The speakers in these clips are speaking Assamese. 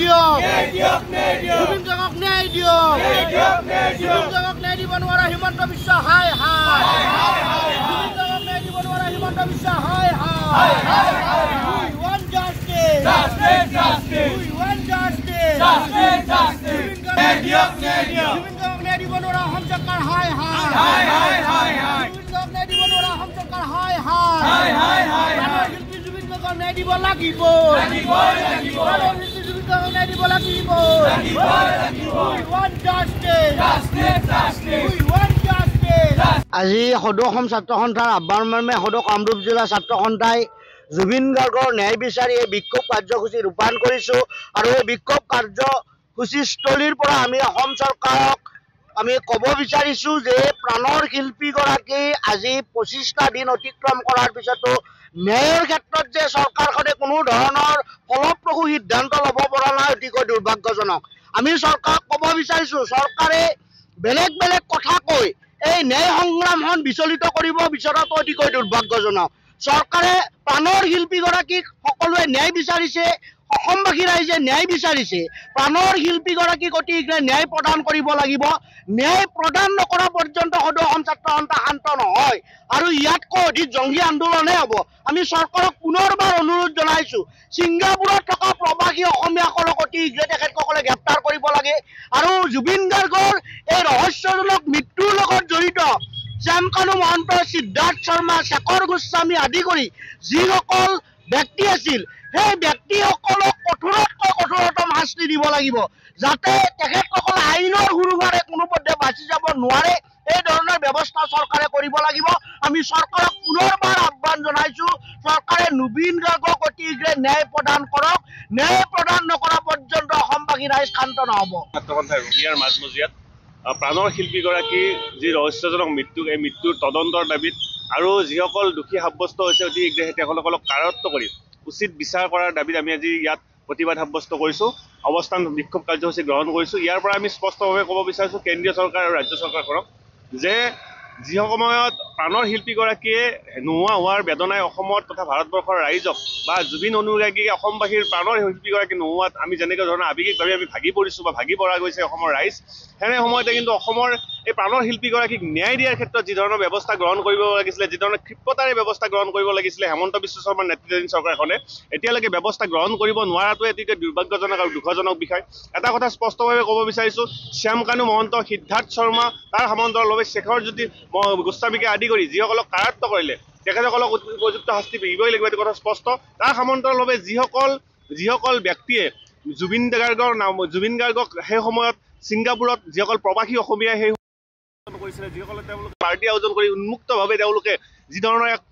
দিয়ক জুবিন গাৰ্গক ন্যায় দিয়ক জুবিন গাৰ্গক ন্যায় দিব নোৱাৰা হিমন্ত বিশ্ব হাই হাই জুবিন গাৰ্গক ন্যায় দিব নোৱাৰা হিমন্ত বিশ্ব হাই হাই we want justice we want justice Zubeen গাৰ্গক ন্যায় দিব নোৱাৰা অসম চৰকাৰ হাই হাই জুবিন গাৰ্গক ন্যায় দিব নোৱাৰা অসম চৰকাৰ হাই হাই শিল্পী জুবিন গাৰ্গক ন্যায় দিব লাগিব আজি সদৌ অসম ছাত্ৰ সন্থাৰ আহ্বান মৰ্মে সদৌ কামৰূপ জিলা ছাত্ৰ সন্থাই জুবিন গাৰ্গৰ ন্যায় বিচাৰি এই বিক্ষোভ কাৰ্যসূচী ৰূপায়ণ কৰিছোঁ আৰু এই বিক্ষোভ কাৰ্যসূচীস্থলীৰ পৰা আমি অসম চৰকাৰক আমি ক'ব বিচাৰিছোঁ যে প্ৰাণৰ শিল্পীগৰাকী আজি 25টা দিন অতিক্ৰম কৰাৰ পিছতো ন্যায়ৰ ক্ষেত্ৰত যে চৰকাৰখনে কোনো ধৰণৰ ফলপ্ৰসূ সিদ্ধান্ত ল'ব পৰা নাই অতিকৈ দুৰ্ভাগ্যজনক। আমি চৰকাৰক ক'ব বিচাৰিছোঁ চৰকাৰে বেলেগ বেলেগ কথা কৈ এই ন্যায় সংগ্ৰামখন বিচলিত কৰিব বিচৰাটো অতিকৈ দুৰ্ভাগ্যজনক। চৰকাৰে প্ৰাণৰ শিল্পীগৰাকীক সকলোৱে ন্যায় বিচাৰিছে, অসমবাসী ৰাইজে ন্যায় বিচাৰিছে, প্ৰাণৰ শিল্পীগৰাকীক অতি শীঘ্ৰে ন্যায় প্ৰদান কৰিব লাগিব। ন্যায় প্ৰদান নকৰা পৰ্যন্ত সদৌ অসম ছাত্ৰ সন্থা শান্ত নহয় আৰু ইয়াতকৈ অধিক জংগী আন্দোলনহে হ'ব। আমি চৰকাৰক পুনৰবাৰ অনুৰোধ জনাইছোঁ ছিংগাপুৰত থকা প্ৰৱাসী অসমীয়াসকলক অতি শীঘ্ৰে তেখেতসকলে গ্ৰেপ্তাৰ কৰিব লাগে আৰু জুবিন গাৰ্গৰ এই ৰহস্যজনক মৃত্যুৰ লগত জড়িত শ্যামকানু মহন্ত, সিদ্ধাৰ্থ শৰ্মা, শেখৰ গোস্বামী আদি কৰি যিসকল ব্যক্তি আছিল সেই ব্যক্তিসকলক কঠোৰতকৈ কঠোৰতম শাস্তি দিব লাগিব যাতে তেখেতসকলে আইনৰ সুৰুঙাৰে কোনোপধ্যে বাচি যাব নোৱাৰে। এই ধৰণৰ ব্যৱস্থা চৰকাৰে কৰিব লাগিব। আমি চৰকাৰক পুনৰবাৰ আহ্বান জনাইছোঁ চৰকাৰে জুবিন গাৰ্গক অতি শীঘ্ৰে ন্যায় প্ৰদান কৰক। ন্যায় প্ৰদান নকৰা পৰ্যন্ত অসমবাসী ৰাইজ শান্ত নহ'ব। ৰঙিয়াৰ মাজমজিয়াত প্ৰাণৰ শিল্পীগৰাকী যি ৰহস্যজনক মৃত্যু, এই মৃত্যুৰ তদন্তৰ দাবীত আৰু যিসকল দোষী সাব্যস্ত হৈছে অতি শীঘ্ৰে তেওঁলোকক কাৰাৰত্ব কৰি উচিত বিচাৰ কৰাৰ দাবীত আমি আজি ইয়াত প্ৰতিবাদ সাব্যস্ত কৰিছোঁ, অৱস্থান বিক্ষোভ কাৰ্যসূচী গ্ৰহণ কৰিছোঁ। ইয়াৰ পৰা আমি স্পষ্টভাৱে ক'ব বিচাৰিছোঁ কেন্দ্ৰীয় চৰকাৰ আৰু ৰাজ্য চৰকাৰখনক যে যি সময়ত প্ৰাণৰ শিল্পীগৰাকীয়ে নোহোৱা হোৱাৰ বেদনাই অসমত তথা ভাৰতবৰ্ষৰ ৰাইজক বা জুবিন অনুৰাগীক অসমবাসীৰ প্ৰাণৰ শিল্পীগৰাকী নোহোৱাত আমি যেনেকৈ ধৰণৰ আৱেগিকভাৱে আমি ভাগি পৰিছোঁ বা ভাগি পৰা গৈছে অসমৰ ৰাইজ, সেনে সময়তে কিন্তু অসমৰ এই প্ৰাণৰ শিল্পীগৰাকীক ন্যায় দিয়াৰ ক্ষেত্ৰত যি ধৰণৰ ব্যৱস্থা গ্ৰহণ কৰিব লাগিছিলে, যি ধৰণৰ ক্ষিপ্ৰতাৰে ব্যৱস্থা গ্ৰহণ কৰিব লাগিছিলে হেমন্ত বিশ্ব শৰ্মাৰ নেতৃত্বাধীন চৰকাৰখনে এতিয়ালৈকে ব্যৱস্থা গ্ৰহণ কৰিব নোৱাৰাটোৱে এতিকে দুৰ্ভাগ্যজনক আৰু দুখজনক বিষয়। এটা কথা স্পষ্টভাৱে ক'ব বিচাৰিছোঁ শ্যামকানু মহন্ত, সিদ্ধাৰ্থ শৰ্মা, তাৰ সমান্তৰালভাৱে শেখৰ জ্যোতি গোস্বামীকে আদি কৰি যিসকলক কাৰাৰত্ব কৰিলে তেখেতসকলক উপযুক্ত শাস্তি বিহিবই লাগিব, এইটো কথা স্পষ্ট। তাৰ সমান্তৰালভাৱে যিসকল ব্যক্তিয়ে জুবিন গাৰ্গক সেই সময়ত ছিংগাপুৰত যিসকল প্ৰৱাসী অসমীয়াই সেই কৰিছিলে, যিসকলে তেওঁলোকে পাৰ্টি আয়োজন কৰি উন্মুক্তভাৱে তেওঁলোকে যি ধৰণৰ এক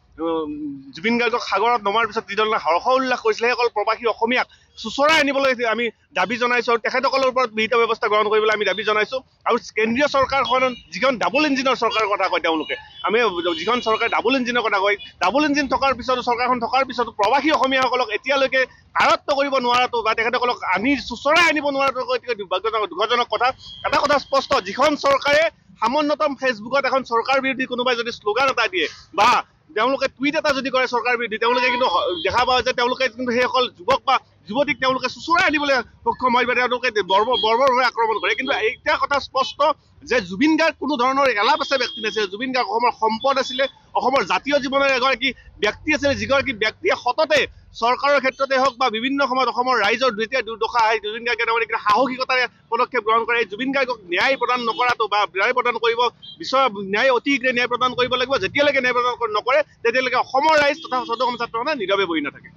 জুবিন গাৰ্গক সাগৰত নমাৰ পিছত যি ধৰণৰ হৰ্ষ উল্লাস কৰিছিলে সেইসকল প্ৰৱাসী অসমীয়াক চোঁচৰাই আনিবলৈ আমি দাবী জনাইছোঁ আৰু তেখেতসকলৰ ওপৰত বিহিত ব্যৱস্থা গ্ৰহণ কৰিবলৈ আমি দাবী জনাইছোঁ। আৰু কেন্দ্ৰীয় চৰকাৰখন যিখন ডাবল ইঞ্জিনৰ চৰকাৰৰ কথা কয় তেওঁলোকে, আমি যিখন চৰকাৰে ডাবল ইঞ্জিনৰ কথা কয়, ডাবল ইঞ্জিন থকাৰ পিছতো চৰকাৰখন থকাৰ পিছতো প্ৰৱাসী অসমীয়াসকলক এতিয়ালৈকে কাৰাৰত্ব কৰিব নোৱাৰাটো বা তেখেতসকলক চোঁচৰাই আনিব নোৱাৰাটো অতিকৈ দুখজনক কথা। এটা কথা স্পষ্ট, যিখন চৰকাৰে সামান্যতম ফেচবুকত এখন চৰকাৰ বিৰোধী কোনোবাই যদি শ্লোগান এটা দিয়ে বা তেওঁলোকে টুইট এটা যদি কৰে চৰকাৰ বিৰোধী, তেওঁলোকে কিন্তু দেখা পায় যে তেওঁলোকে কিন্তু সেইসকল যুৱক বা যুৱতীক তেওঁলোকে চোঁচৰাই আনিবলৈ সক্ষম হয় বা তেওঁলোকে বৰ্বৰভাৱে আক্ৰমণ কৰে। কিন্তু এতিয়া কথা স্পষ্ট যে জুবিন গাৰ্গ কোনো ধৰণৰ এলাপ আছে ব্যক্তি নাছিলে, জুবিন গাৰ্গ অসমৰ সম্পদ আছিলে, অসমৰ জাতীয় জীৱনৰ এগৰাকী ব্যক্তি আছিলে, যিগৰাকী ব্যক্তিয়ে সততে চৰকাৰৰ ক্ষেত্ৰতে হওক বা বিভিন্ন সময়ত অসমৰ ৰাইজৰ যেতিয়া দুৰ্দশা আহে জুবিন গাৰ্গে তেওঁলোকে সাহসিকতাৰে পদক্ষেপ গ্ৰহণ কৰে। জুবিন গাৰ্গক ন্যায় প্ৰদান নকৰাটো বা ন্যায় প্ৰদান কৰিব বিচৰা ন্যায় অতি শীঘ্ৰে ন্যায় প্ৰদান কৰিব লাগিব। যেতিয়ালৈকে ন্যায় প্ৰদান নকৰে তেতিয়ালৈকে অসমৰ ৰাইজ তথা সদৌ অসম ছাত্ৰ সন্থা নীৰৱে বহি নাথাকে।